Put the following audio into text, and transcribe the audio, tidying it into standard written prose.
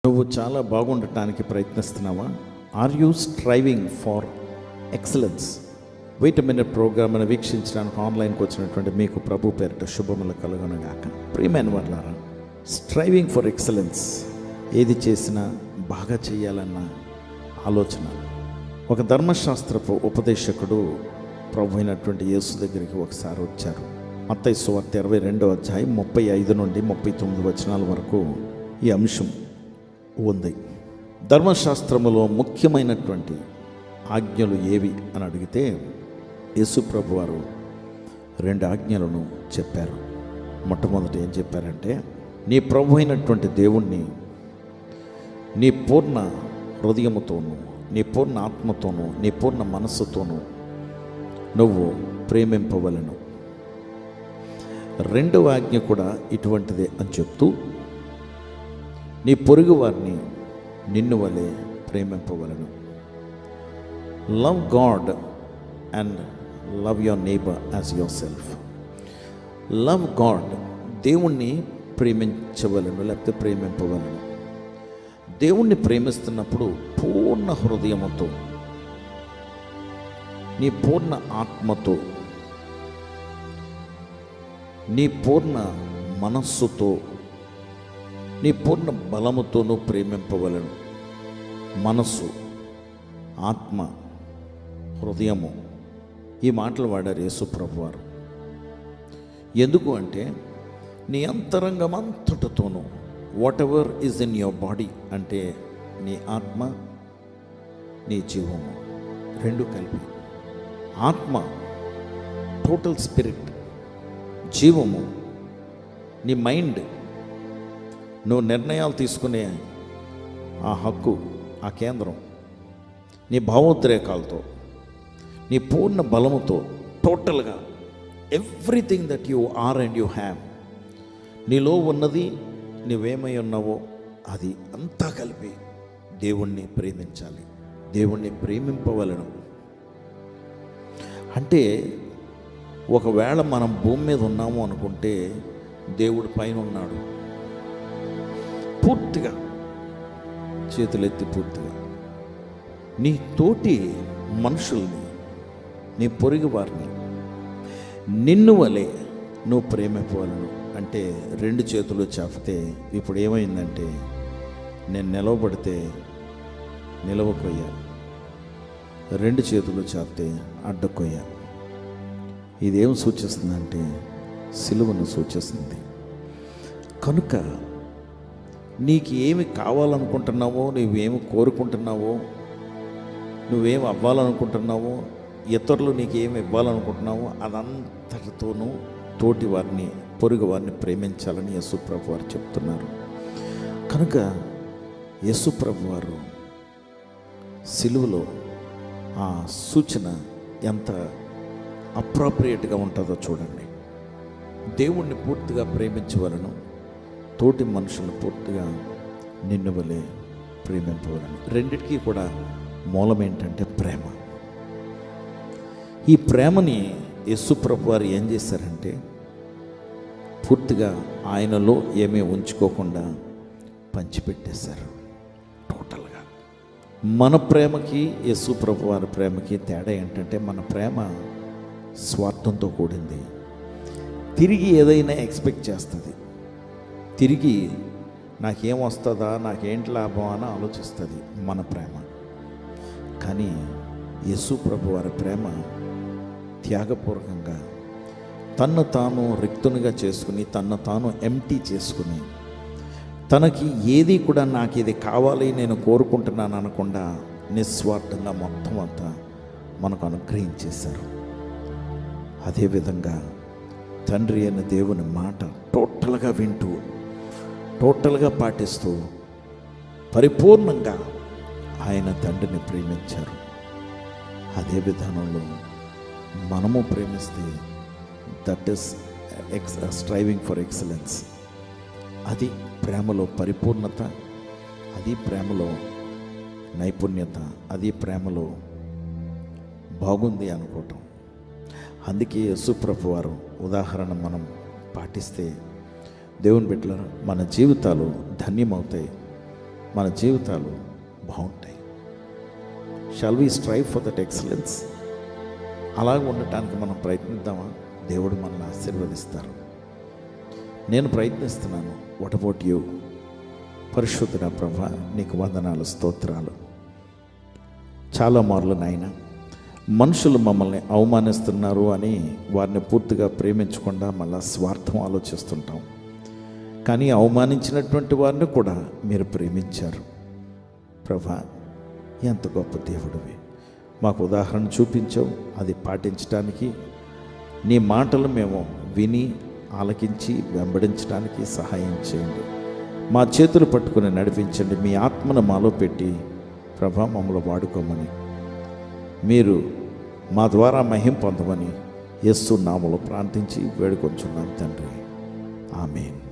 నువ్వు చాలా బాగుండటానికి ప్రయత్నిస్తున్నావా? Are you striving for excellence? Wait minute ప్రోగ్రామ్ను వీక్షించడానికి ఆన్లైన్కి వచ్చినటువంటి మీకు ప్రభు పేరిట శుభములు కలుగునుగాక. ప్రియమైన వాళ్ళారా, స్ట్రైవింగ్ ఫర్ ఎక్సలెన్స్, ఏది చేసినా బాగా చేయాలన్న ఆలోచన. ఒక ధర్మశాస్త్రపు ఉపదేశకుడు ప్రభు అయినటువంటి యేసు దగ్గరికి ఒకసారి వచ్చారు. మత్తయి సువార్త 22వ అధ్యాయం 35 నుండి 39 వచనాల వరకు ఈ అంశం ఉంది. ధర్మశాస్త్రములో ముఖ్యమైనటువంటి ఆజ్ఞలు ఏవి అని అడిగితే యేసు ప్రభు వారు 2 ఆజ్ఞలను చెప్పారు. మొట్టమొదటి ఏం చెప్పారంటే, నీ ప్రభు అయినటువంటి దేవుణ్ణి నీ పూర్ణ హృదయముతోనూ, నీ పూర్ణ ఆత్మతోనూ, నీ పూర్ణ మనస్సుతోనూ నువ్వు ప్రేమింపవలెను. 2వ ఆజ్ఞ కూడా ఇటువంటిదే అని చెప్తూ, నీ పొరుగు వారిని నిన్ను వలె ప్రేమింపవలను. Love God and love your neighbour as yourself. Love God, దేవుణ్ణి ప్రేమించవలను లేకపోతే ప్రేమింపవలను. దేవుణ్ణి ప్రేమిస్తున్నప్పుడు పూర్ణ హృదయముతో, నీ పూర్ణ ఆత్మతో, నీ పూర్ణ మనస్సుతో, నీ పూర్ణ బలముతోనూ ప్రేమింపవలను. మనస్సు, ఆత్మ, హృదయము, ఈ మాటలు వాడారు యేసు ప్రభు వారు. ఎందుకు అంటే, నీ అంతరంగమంతటితోనూ, whatever is in your body అంటే నీ ఆత్మ, నీ జీవము, 2 కలిపి. ఆత్మ టోటల్ స్పిరిట్, జీవము నీ మైండ్, నువ్వు నిర్ణయాలు తీసుకునే ఆ హక్కు, ఆ కేంద్రం, నీ భావోద్రేకాలతో, నీ పూర్ణ బలముతో, టోటల్గా everything that you are and you have, నీలో ఉన్నది, నువ్వేమై ఉన్నావో అది అంతా కలిపి దేవుణ్ణి ప్రేమించాలి, దేవుణ్ణి ప్రేమింపవలను. అంటే ఒకవేళ మనం భూమి మీద ఉన్నాము అనుకుంటే దేవుడు పైన ఉన్నాడు. పూర్తిగా చేతులెత్తి పూర్తిగా నీ తోటి మనుషుల్ని, నీ పొరుగు వారిని నిన్ను వలె నువ్వు ప్రేమింపవలను. అంటే 2 చేతులు చాపితే ఇప్పుడు ఏమైందంటే, నేను నిలవబడితే నిలవకొయ్యా, 2 చేతులు చాపితే అడ్డకొయ్యా. ఇదేం సూచిస్తుందంటే సిలువను సూచిస్తుంది. కనుక నీకు ఏమి కావాలనుకుంటున్నావో, నువ్వేమి కోరుకుంటున్నావో, నువ్వేమి అవ్వాలనుకుంటున్నావో, ఇతరులు నీకు ఏమి ఇవ్వాలనుకుంటున్నావో అదంతటితోనూ తోటి వారిని, పొరుగు వారిని ప్రేమించాలని యేసు ప్రభు వారు చెప్తున్నారు. కనుక యేసు ప్రభు వారు సిలువలో ఆ సూచన ఎంత అప్రాప్రియేట్గా ఉంటుందో చూడండి. దేవుణ్ణి పూర్తిగా ప్రేమించవలను, తోటి మనుషులను పూర్తిగా నిన్ను వలె ప్రేమింపవలను. 2టికి కూడా మూలం ఏంటంటే ప్రేమ. ఈ ప్రేమని యేసు ప్రభు వారు ఏం చేశారంటే, పూర్తిగా ఆయనలో ఏమీ ఉంచుకోకుండా పంచిపెట్టేశారు టోటల్గా. మన ప్రేమకి యేసు ప్రభు వారి ప్రేమకి తేడా ఏంటంటే, మన ప్రేమ స్వార్థంతో కూడింది. తిరిగి ఏదైనా ఎక్స్పెక్ట్ చేస్తుంది, తిరిగి నాకేం వస్తుందా, నాకేంటి లాభం అని ఆలోచిస్తుంది మన ప్రేమ. కానీ యేసు ప్రభు వారి ప్రేమ త్యాగపూర్వకంగా తన్ను తాను రిక్తునిగా చేసుకుని, తన్ను తాను ఎంటీ చేసుకుని, తనకి ఏది కూడా నాకు ఇది కావాలి, నేను కోరుకుంటున్నాను అనకుండా నిస్వార్థంగా మొత్తం అంతా మనకు అనుగ్రహించేశారు. అదేవిధంగా తండ్రి అయిన దేవుని మాట టోటల్గా వింటూ, టోటల్గా పాటిస్తూ, పరిపూర్ణంగా ఆయన తండ్రిని ప్రేమించారు. అదే విధానంలో మనము ప్రేమిస్తే that is striving for excellence. అది ప్రేమలో పరిపూర్ణత, అది ప్రేమలో నైపుణ్యత, అది ప్రేమలో బాగుంది అనుకోవటం. అందుకే యేసు ప్రభు వారు ఉదాహరణ మనం పాటిస్తే దేవుని బిడ్డలారా మన జీవితాలు ధన్యమవుతాయి, మన జీవితాలు బాగుంటాయి. Shall we strive for that excellence? అలాగ ఉండటానికి మనం ప్రయత్నిద్దామా? దేవుడు మనల్ని ఆశీర్వదిస్తారు. నేను ప్రయత్నిస్తున్నాను. What about you? పరిశుద్ధుడా ప్రభా, నీకు వందనాలు, స్తోత్రాలు. చాలా మార్లు నాయన, మనుషులు మమ్మల్ని అవమానిస్తున్నారు అని వారిని పూర్తిగా ప్రేమించకుండా మళ్ళా స్వార్థం ఆలోచిస్తుంటాం. కానీ అవమానించినటువంటి వారిని కూడా మీరు ప్రేమించారు. ప్రభా, ఎంత గొప్ప దేవుడివి. మాకు ఉదాహరణ చూపించావు. అది పాటించడానికి, నీ మాటలు మేము విని ఆలకించి వెంబడించడానికి సహాయం చేయండి. మా చేతులు పట్టుకుని నడిపించండి. మీ ఆత్మను మాలో పెట్టి ప్రభా మమ్మల్ని వాడుకోమని, మీరు మా ద్వారా మహిమ పొందమని యేసు నామములో ప్రార్థించి వేడుకొంచున్నాం తండ్రి. ఆమేన్.